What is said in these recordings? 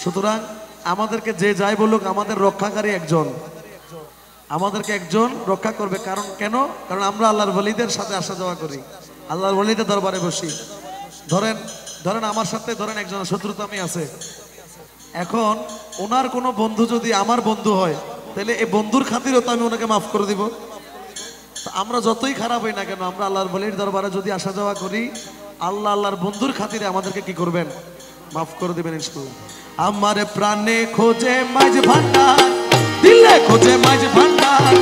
সুতরাং আমাদেরকে যে যাই বলুক, আমাদের রক্ষাকারী একজন, আমাদেরকে একজন রক্ষা করবে। কারণ কেন? কারণ আমরা আল্লাহর ওলিদের সাথে আসা যাওয়া করি, আল্লাহর ওলিদের দরবারে বসি। ধরেন ধরেন আমার সাথে ধরেন একজন শত্রুতা আমি আছে, এখন ওনার কোনো বন্ধু যদি আমার বন্ধু হয়, তাহলে এই বন্ধুর খাতিরও তো আমি ওনাকে মাফ করে দিব। আমরা যতই খারাপ হই না কেন, আমরা আল্লাহর ওলির দরবারে যদি আসা যাওয়া করি, আল্লাহ আল্লাহর বন্ধুর খাতিরে আমাদেরকে কি করবেন? মাফ করে দিবেন ইনশাআল্লাহ। আমার প্রাণে খোঁজে মাঝ ভান্ডার, দিলে খোঁজে মাঝ ভান্ডার,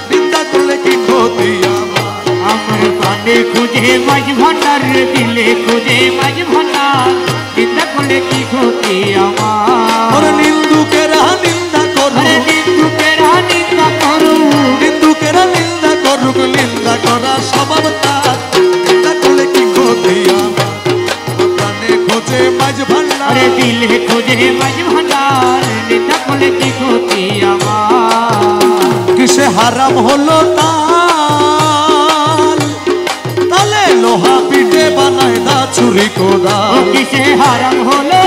নিন্দা করলে কি ক্ষতি আমার? আমার প্রাণে খোঁজে মাঝ ভান্ডার, দিলে খোঁজে মাঝ ভান্ডার, নিন্দা করলে কি ক্ষতি আমার? নিন্দুকেরা নিন্দা করুক, নিন্দুকেরা নিন্দা করুক, নিন্দুকেরা নিন্দা করুক, নিন্দা করা স্বভাব তার, নিন্দা করলে কি ক্ষতি আমার? প্রাণে খোঁজে মাঝ ভান্ডার, দিলে খোঁজে মাঝ ভান্ডার, নিন্দা করলে কি ক্ষতি আমার? কিসে হারাম হলো তাল, তালে লোহা পিঠে বানায় দা ছুরি কোদাল। কিসে হারাম হলো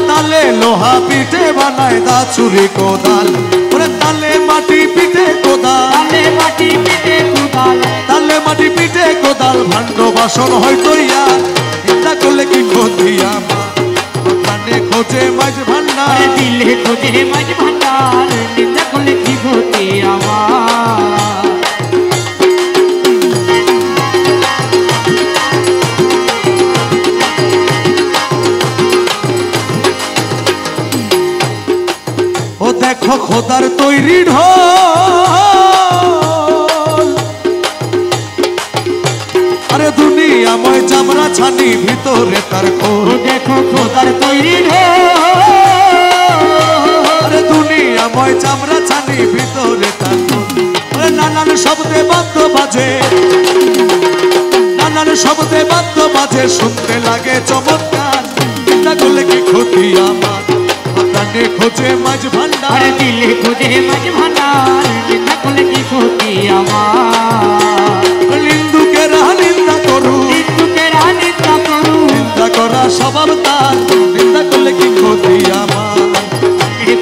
তালে লোহা পিঠে বানায় দা ছুরি কোদাল, ওরে তালে মাটি পিঠে কোদাল, তালে মাটি পিঠে কোদাল, তালে মাটি পিঠে কোদাল, ভাণ্ড বাসন হয়তো ইয়ার, চিন্তা করলে কি ক্ষতি আমার? প্রাণে খোঁজে মাঝ ভান্ডার, দিলে খোঁজে মাঝ ভান্ডার, নিন্দা করলে কি ক্ষতি আমার? ও দেখো খোদার তৈরি ঢোল, আরে দুনিয়াময় চামড়া ছানি, ভিতরে তার খোল। দেখো খোদার তৈরি ঢোল, আরে দুনিয়াময় চামড়া ছানি, ভিতরে তার খোল। আরে নানান শব্দে বাদ্য বাজে, নানান শব্দে বাদ্য বাজে, শুনতে লাগে চমৎকার, চিন্তা করলে কি ক্ষতি আমার? প্রাণে খোঁজে মাঝ ভান্ডার, দিলে খোঁজে মাঝ ভান্ডার, নিন্দা করলে কি ক্ষতি আমার? নিন্দুকেরা নিন্দা করুক, নিন্দুকেরা নিন্দা করুক, নিন্দা করা স্বভাব তার, নিন্দা করলে কি ক্ষতি আমার?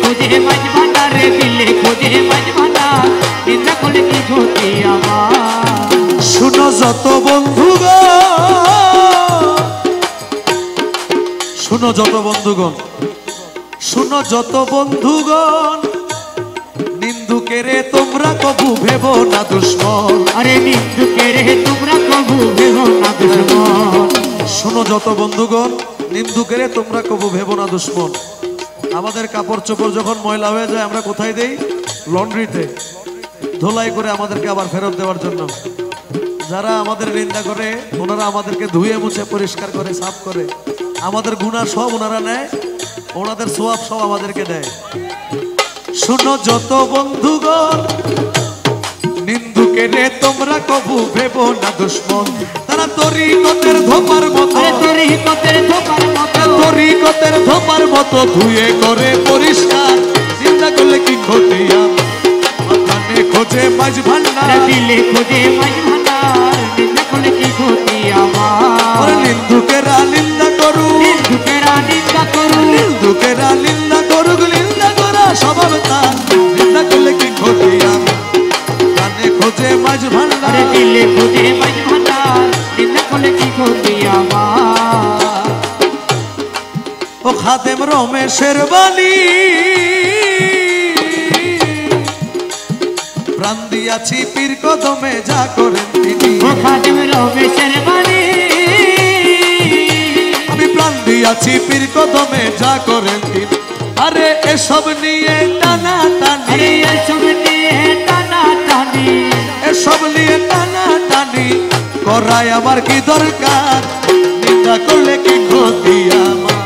খোঁজে মাঝ ভান্ডার, দিলে খোঁজে মাঝ ভান্ডার, নিন্দা করলে কি ক্ষতি আমার? শুনো যত বন্ধুগণ, শুনো যত বন্ধুগণ, শুনো যত বন্ধুগণ, নিন্দুকেরে তোমরা কবু ভেবো না দুশ্মন। আরে নিন্দুকেরে তোমরা কবু ভেবো না দুশ্মন। শুনো যত বন্ধুগণ, নিন্দুকেরে তোমরা কবু ভেবো না দুশ্মন। আমাদের কাপড় চোপড় যখন ময়লা হয়ে যায়, আমরা কোথায় দেই? লন্ড্রিতে ধোলাই করে আমাদেরকে আবার ফেরত দেওয়ার জন্য। যারা আমাদের নিন্দা করে, ওনারা আমাদেরকে ধুয়ে মুছে পরিষ্কার করে, সাফ করে, আমাদের গুনাহ সব ওনারা নেয়, ওনাদের সোয়াব সব আমাদেরকে দেয়। শুনো যত বন্ধুগণ, নিন্দুকেরে তোমরা কবু ভেবো না দুশ্মন। তারা তরিকতের ধোপার মতো, তরিকতের ধোপার মতো, তরিকতের ধোপার মতো ধুয়ে করে পরিষ্কার, চিন্তা করলে কি ক্ষতি আমার? প্রাণে খোঁজে মাঝ ভান্ডার, দিলে খোঁজে মাঝ ভান্ডার, নিন্দা করলে কি ক্ষতি আমার? নিন্দুকেরা নিন্দা করুক, নিন্দুকেরা নিন্দা করুক, নিন্দুকেরা নিন্দা করুক, নিন্দা করা স্বভাব তার, নিন্দা করলে কি ক্ষতি আমার? প্রাণে খোঁজে মাঝ ভান্ডার, দিলে খোঁজে মাঝ ভান্ডার, নিন্দা করলে কি ক্ষতি আমার? ও খাদেম রমেশের বাণী, প্রাণ দিয়াছি পীর কদমে, যা করেন তিনি। ও খাদেম রমেশের বাণী, আমি প্রাণ দিয়াছি পীর কদমে, যা করেন তিনি। আরে এসব নিয়ে টানা টানি, আরে এসব নিয়ে টানা টানি, এসব নিয়ে টানা টানি করায় আমার কি দরকার? নিন্দা করলে কি ক্ষতি আমার?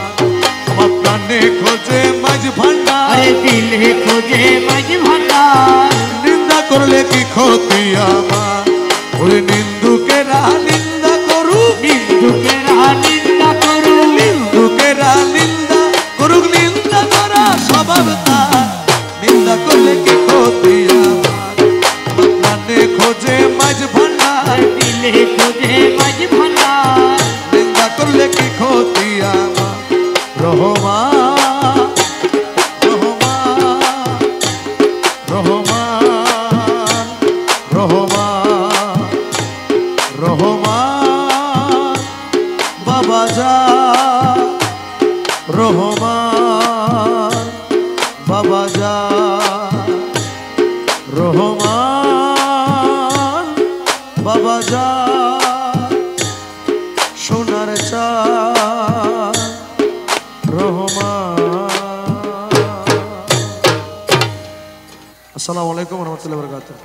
আমার প্রাণে খোঁজে মাঝ ভান্ডার, দিলে খোঁজে মাঝ ভান্ডার, নিন্দা করলে কি ক্ষতি আমার? ওরে নিন্দুকেরা নিন্দা করুক, নিন্দুকেরা নিন্দা করুক, নিন্দুকেরা নিন্দা করুক, নিন্দা করা স্বভাব তার, নিন্দা করলে কি ক্ষতি আমার? প্রাণে খোঁজে মাঝ ভান্ডার, দিলে খোঁজে মাঝ ভান্ডার, নিন্দা করলে কি রহমান রহমান রহমান রহমান বাবা যা রহমান বাবা যা রহমান বাবা যা সোনার চা রহমান। আসসালামু আলাইকুম ওয়া রাহমাতুল্লাহি ওয়া বারাকাতুহু।